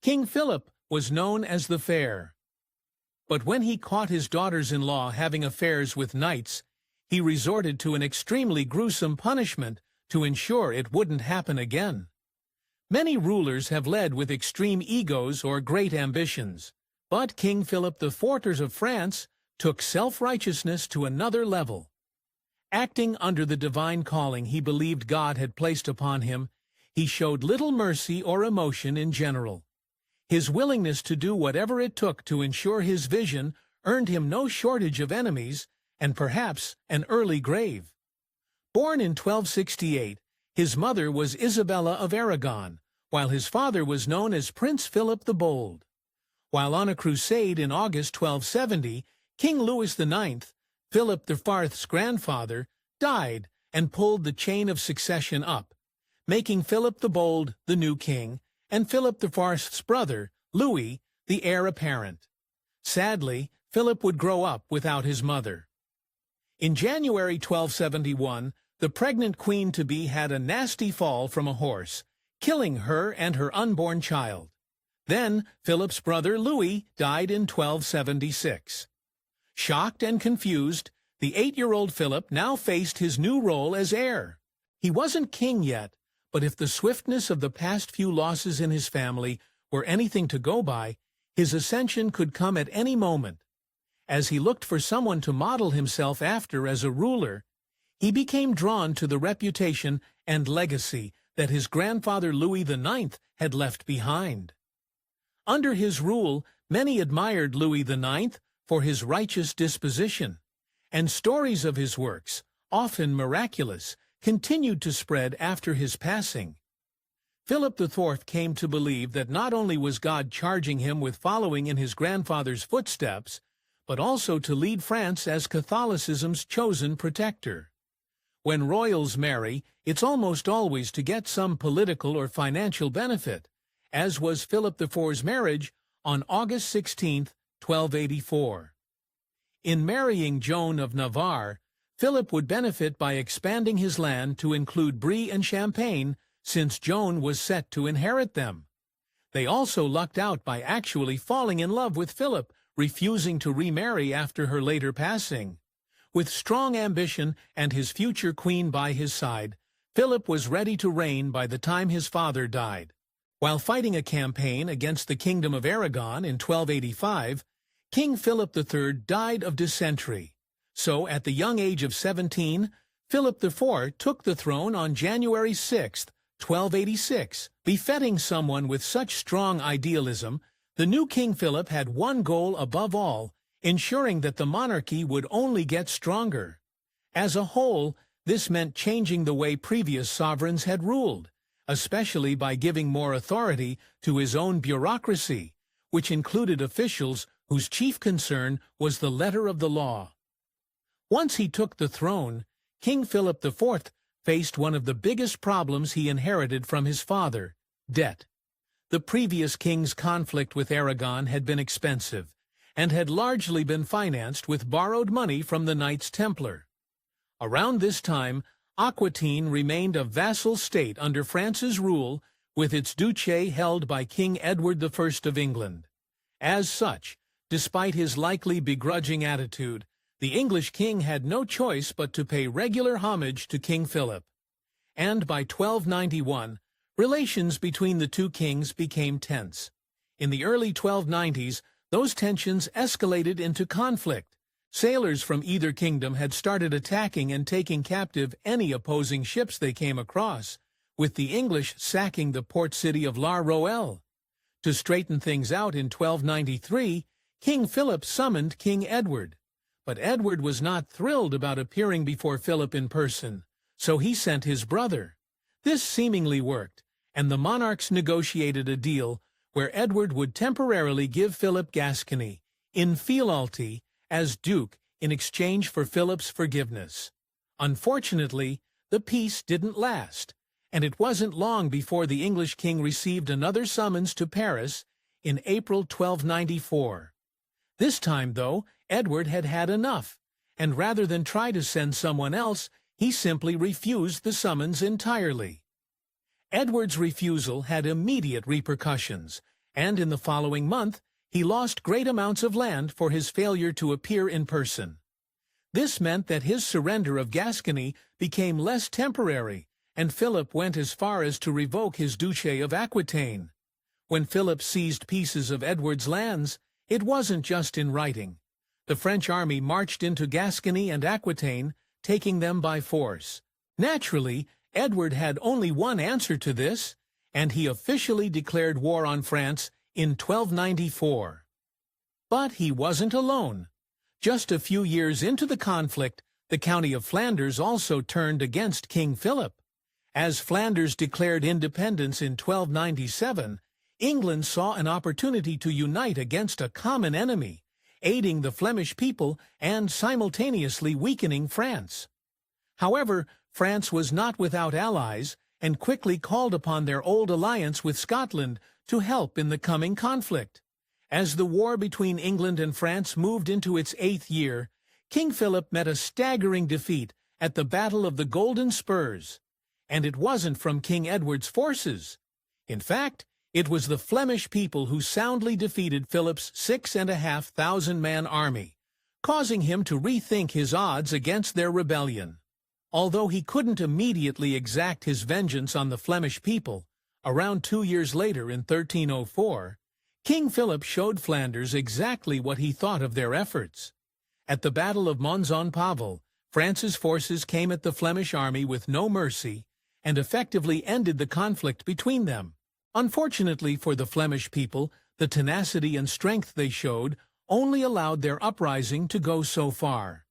King Philip was known as the Fair. But when he caught his daughters-in-law having affairs with knights, he resorted to an extremely gruesome punishment to ensure it wouldn't happen again. Many rulers have led with extreme egos or great ambitions, but King Philip IV of France took self-righteousness to another level. Acting under the divine calling he believed God had placed upon him, he showed little mercy or emotion in general. His willingness to do whatever it took to ensure his vision earned him no shortage of enemies and perhaps an early grave. Born in 1268, his mother was Isabella of Aragon, while his father was known as Prince Philip the Bold. While on a crusade in August 1270, King Louis IX, Philip IV's grandfather, died and pulled the chain of succession up, making Philip the Bold the new king, and Philip IV's brother, Louis, the heir apparent. Sadly, Philip would grow up without his mother. In January 1271, the pregnant queen-to-be had a nasty fall from a horse, killing her and her unborn child. Then, Philip's brother Louis died in 1276. Shocked and confused, the 8-year-old Philip now faced his new role as heir. He wasn't king yet, but if the swiftness of the past few losses in his family were anything to go by, his ascension could come at any moment. As he looked for someone to model himself after as a ruler, he became drawn to the reputation and legacy that his grandfather Louis IX had left behind. Under his rule, many admired Louis IX for his righteous disposition, and stories of his works, often miraculous, continued to spread after his passing. Philip IV came to believe that not only was God charging him with following in his grandfather's footsteps, but also to lead France as Catholicism's chosen protector. When royals marry, it's almost always to get some political or financial benefit, as was Philip IV's marriage on August 16, 1284. In marrying Joan of Navarre, Philip would benefit by expanding his land to include Brie and Champagne, since Joan was set to inherit them. They also lucked out by actually falling in love with Philip, refusing to remarry after her later passing. With strong ambition and his future queen by his side, Philip was ready to reign by the time his father died. While fighting a campaign against the Kingdom of Aragon in 1285, King Philip III died of dysentery. So, at the young age of 17, Philip IV took the throne on January 6, 1286. Befitting someone with such strong idealism, the new King Philip had one goal above all, ensuring that the monarchy would only get stronger. As a whole, this meant changing the way previous sovereigns had ruled, especially by giving more authority to his own bureaucracy, which included officials whose chief concern was the letter of the law. Once he took the throne, King Philip IV faced one of the biggest problems he inherited from his father: debt. The previous king's conflict with Aragon had been expensive, and had largely been financed with borrowed money from the Knights Templar. Around this time, Aquitaine remained a vassal state under France's rule, with its duchy held by King Edward I of England. As such, despite his likely begrudging attitude, the English king had no choice but to pay regular homage to King Philip. And by 1291, relations between the two kings became tense. In the early 1290s, those tensions escalated into conflict. Sailors from either kingdom had started attacking and taking captive any opposing ships they came across, with the English sacking the port city of La Rochelle. To straighten things out in 1293, King Philip summoned King Edward. But Edward was not thrilled about appearing before Philip in person, so he sent his brother. This seemingly worked, and the monarchs negotiated a deal where Edward would temporarily give Philip Gascony, in fealty, as duke in exchange for Philip's forgiveness. Unfortunately, the peace didn't last, and it wasn't long before the English king received another summons to Paris in April 1294. This time, though, Edward had had enough, and rather than try to send someone else, he simply refused the summons entirely. Edward's refusal had immediate repercussions, and in the following month he lost great amounts of land for his failure to appear in person. This meant that his surrender of Gascony became less temporary, and Philip went as far as to revoke his Duchy of Aquitaine. When Philip seized pieces of Edward's lands, it wasn't just in writing. The French army marched into Gascony and Aquitaine, taking them by force. Naturally, Edward had only one answer to this, and he officially declared war on France in 1294. But he wasn't alone. Just a few years into the conflict, the county of Flanders also turned against King Philip. As Flanders declared independence in 1297, England saw an opportunity to unite against a common enemy, aiding the Flemish people and simultaneously weakening France. However, France was not without allies and quickly called upon their old alliance with Scotland to help in the coming conflict. As the war between England and France moved into its 8th year, King Philip met a staggering defeat at the Battle of the Golden Spurs. And it wasn't from King Edward's forces. In fact, it was the Flemish people who soundly defeated Philip's 6,500-man army, causing him to rethink his odds against their rebellion. Although he couldn't immediately exact his vengeance on the Flemish people, around 2 years later in 1304, King Philip showed Flanders exactly what he thought of their efforts. At the Battle of Mons-en-Pavel, France's forces came at the Flemish army with no mercy and effectively ended the conflict between them. Unfortunately for the Flemish people, the tenacity and strength they showed only allowed their uprising to go so far.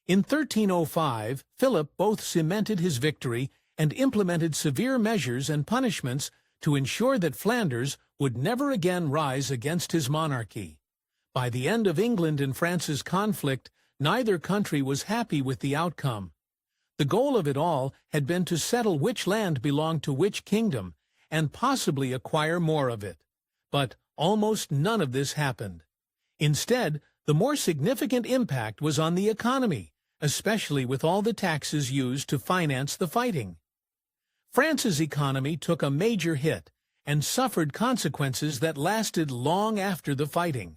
In 1305, Philip both cemented his victory and implemented severe measures and punishments to ensure that Flanders would never again rise against his monarchy. By the end of England and France's conflict, neither country was happy with the outcome. The goal of it all had been to settle which land belonged to which kingdom and possibly acquire more of it. But almost none of this happened. Instead, the more significant impact was on the economy, especially with all the taxes used to finance the fighting. France's economy took a major hit and suffered consequences that lasted long after the fighting.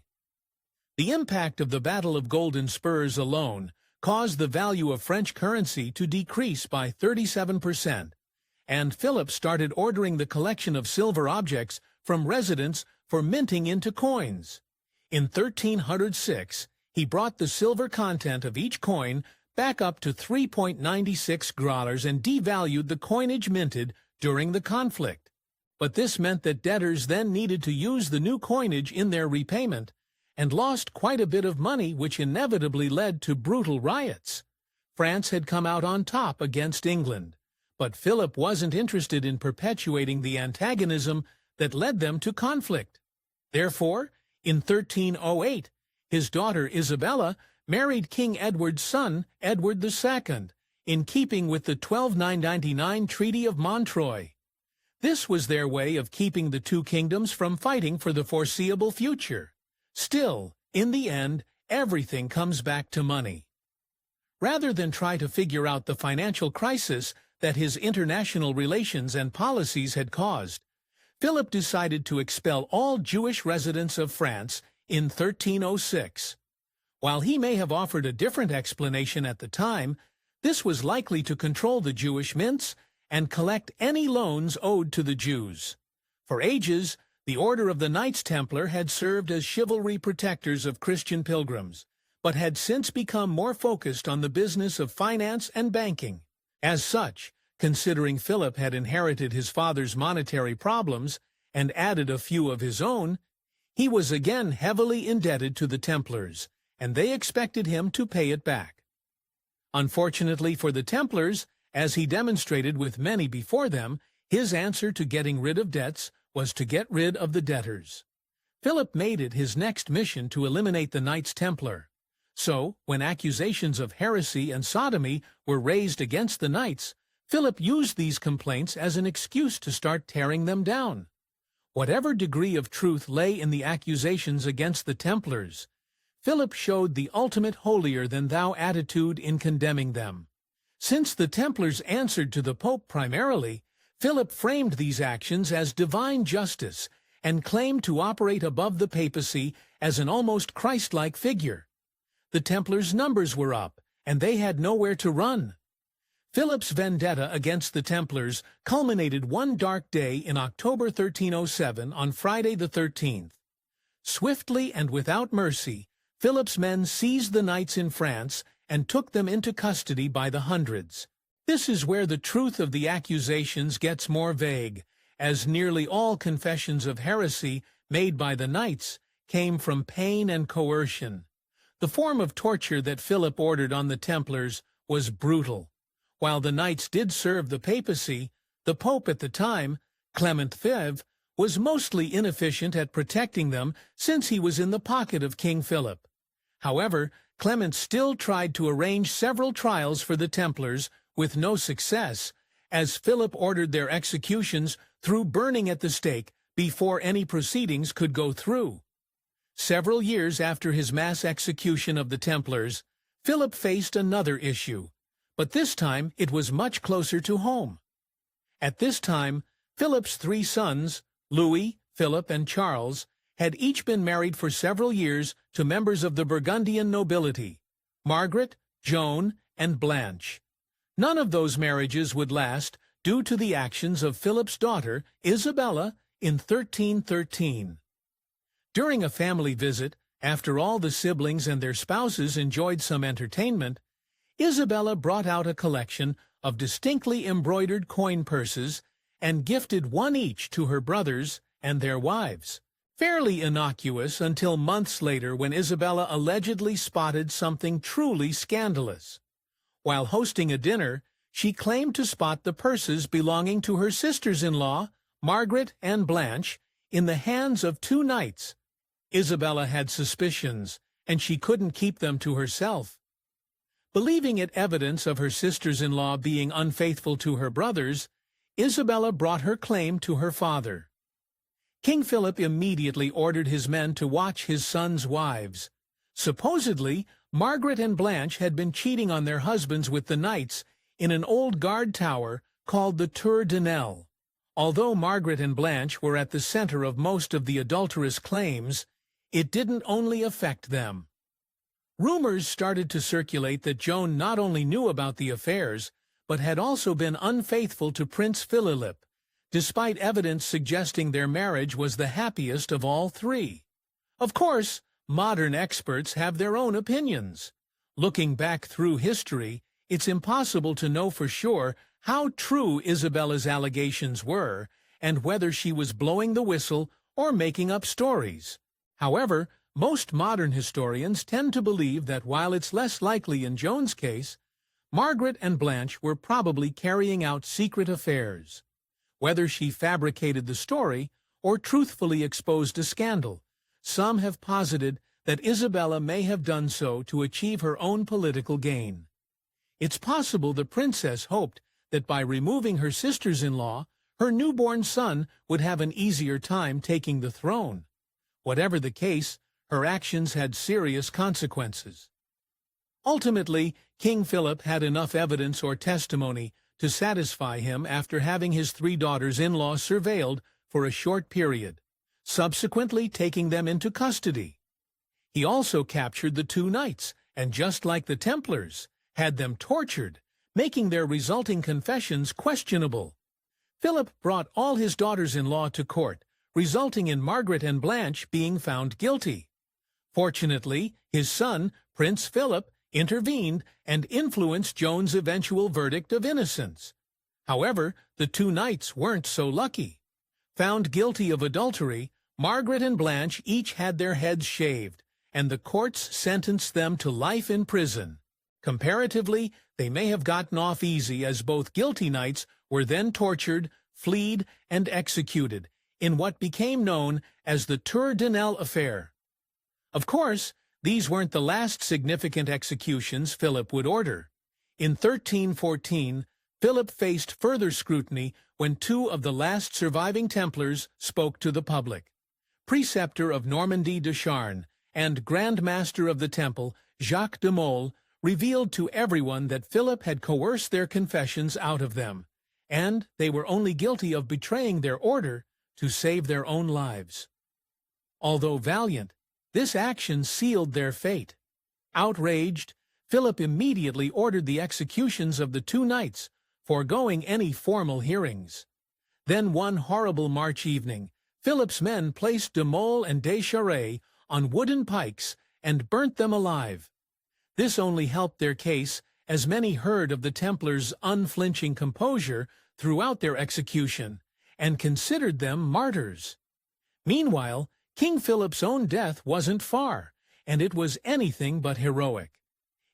The impact of the Battle of Golden Spurs alone caused the value of French currency to decrease by 37%, and Philip started ordering the collection of silver objects from residents for minting into coins. In 1306, he brought the silver content of each coin back up to 3.96 grallers and devalued the coinage minted during the conflict. But this meant that debtors then needed to use the new coinage in their repayment, and lost quite a bit of money, which inevitably led to brutal riots. France had come out on top against England, but Philip wasn't interested in perpetuating the antagonism that led them to conflict. Therefore, in 1308, his daughter Isabella married King Edward's son, Edward II, in keeping with the 1299 Treaty of Montreuil. This was their way of keeping the two kingdoms from fighting for the foreseeable future. Still, in the end, everything comes back to money. Rather than try to figure out the financial crisis that his international relations and policies had caused, Philip decided to expel all Jewish residents of France in 1306. While he may have offered a different explanation at the time, this was likely to control the Jewish mints and collect any loans owed to the Jews. For ages, the Order of the Knights Templar had served as chivalry protectors of Christian pilgrims, but had since become more focused on the business of finance and banking. As such, considering Philip had inherited his father's monetary problems and added a few of his own, he was again heavily indebted to the Templars, and they expected him to pay it back. Unfortunately for the Templars, as he demonstrated with many before them, his answer to getting rid of debts was to get rid of the debtors. Philip made it his next mission to eliminate the Knights Templar. So, when accusations of heresy and sodomy were raised against the Knights, Philip used these complaints as an excuse to start tearing them down. Whatever degree of truth lay in the accusations against the Templars, Philip showed the ultimate holier-than-thou attitude in condemning them. Since the Templars answered to the Pope primarily, Philip framed these actions as divine justice and claimed to operate above the papacy as an almost Christ-like figure. The Templars' numbers were up, and they had nowhere to run. Philip's vendetta against the Templars culminated one dark day in October 1307 on Friday the 13th. Swiftly and without mercy, Philip's men seized the knights in France and took them into custody by the hundreds. This is where the truth of the accusations gets more vague, as nearly all confessions of heresy made by the knights came from pain and coercion. The form of torture that Philip ordered on the Templars was brutal. While the knights did serve the papacy, the Pope at the time, Clement V, was mostly inefficient at protecting them since he was in the pocket of King Philip. However, Clement still tried to arrange several trials for the Templars with no success, as Philip ordered their executions through burning at the stake before any proceedings could go through. Several years after his mass execution of the Templars, Philip faced another issue, but this time it was much closer to home. At this time, Philip's three sons, Louis, Philip, and Charles, had each been married for several years to members of the Burgundian nobility, Margaret, Joan, and Blanche. None of those marriages would last due to the actions of Philip's daughter, Isabella, in 1313. During a family visit, after all the siblings and their spouses enjoyed some entertainment, Isabella brought out a collection of distinctly embroidered coin purses and gifted one each to her brothers and their wives. Fairly innocuous until months later when Isabella allegedly spotted something truly scandalous. While hosting a dinner, she claimed to spot the purses belonging to her sisters-in-law, Margaret and Blanche, in the hands of two knights. Isabella had suspicions, and she couldn't keep them to herself. Believing it evidence of her sisters-in-law being unfaithful to her brothers, Isabella brought her claim to her father. King Philip immediately ordered his men to watch his sons' wives. Supposedly, Margaret and Blanche had been cheating on their husbands with the knights in an old guard tower called the Tour de Nesle. Although Margaret and Blanche were at the center of most of the adulterous claims, it didn't only affect them. Rumors started to circulate that Joan not only knew about the affairs, but had also been unfaithful to Prince Philip, despite evidence suggesting their marriage was the happiest of all three. Of course, modern experts have their own opinions. Looking back through history, it's impossible to know for sure how true Isabella's allegations were and whether she was blowing the whistle or making up stories. However, most modern historians tend to believe that while it's less likely in Joan's case, Margaret and Blanche were probably carrying out secret affairs. Whether she fabricated the story or truthfully exposed a scandal, some have posited that Isabella may have done so to achieve her own political gain. It's possible the princess hoped that by removing her sisters-in-law, her newborn son would have an easier time taking the throne. Whatever the case, her actions had serious consequences. Ultimately, King Philip had enough evidence or testimony to satisfy him after having his three daughters-in-law surveilled for a short period, subsequently taking them into custody. He also captured the two knights, and just like the Templars, had them tortured, making their resulting confessions questionable. Philip brought all his daughters-in-law to court, resulting in Margaret and Blanche being found guilty. Fortunately, his son, Prince Philip, intervened and influenced Joan's eventual verdict of innocence. However, the two knights weren't so lucky. Found guilty of adultery, Margaret and Blanche each had their heads shaved, and the courts sentenced them to life in prison. Comparatively, they may have gotten off easy as both guilty knights were then tortured, fleed, and executed in what became known as the Tour de Nesle affair. Of course, these weren't the last significant executions Philip would order. In 1314, Philip faced further scrutiny when two of the last surviving Templars spoke to the public. Preceptor of Normandy de Charnes and Grand Master of the Temple, Jacques de Molay, revealed to everyone that Philip had coerced their confessions out of them, and they were only guilty of betraying their order to save their own lives. Although valiant, this action sealed their fate. Outraged, Philip immediately ordered the executions of the two knights, foregoing any formal hearings. Then one horrible March evening, Philip's men placed de Mole and de Charest on wooden pikes and burnt them alive. This only helped their case, as many heard of the Templars' unflinching composure throughout their execution, and considered them martyrs. Meanwhile, King Philip's own death wasn't far, and it was anything but heroic.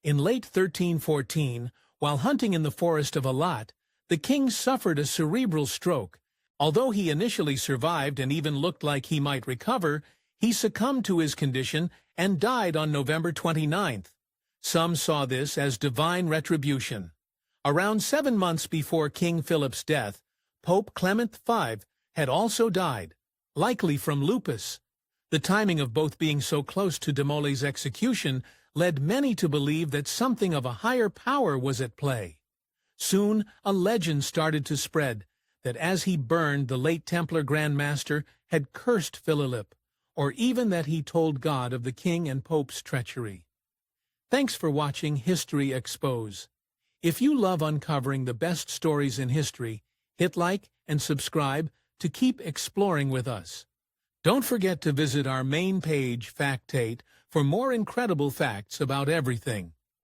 In late 1314, while hunting in the forest of Alat, the king suffered a cerebral stroke. Although he initially survived and even looked like he might recover, he succumbed to his condition and died on November 29th. Some saw this as divine retribution. Around 7 months before King Philip's death, Pope Clement V had also died, likely from lupus. The timing of both being so close to de Mole's execution led many to believe that something of a higher power was at play. Soon, a legend started to spread that as he burned, the late Templar Grand Master had cursed Philip, or even that he told God of the king and pope's treachery. Thanks for watching History Expose. If you love uncovering the best stories in history, hit like and subscribe to keep exploring with us. Don't forget to visit our main page, Factate, for more incredible facts about everything.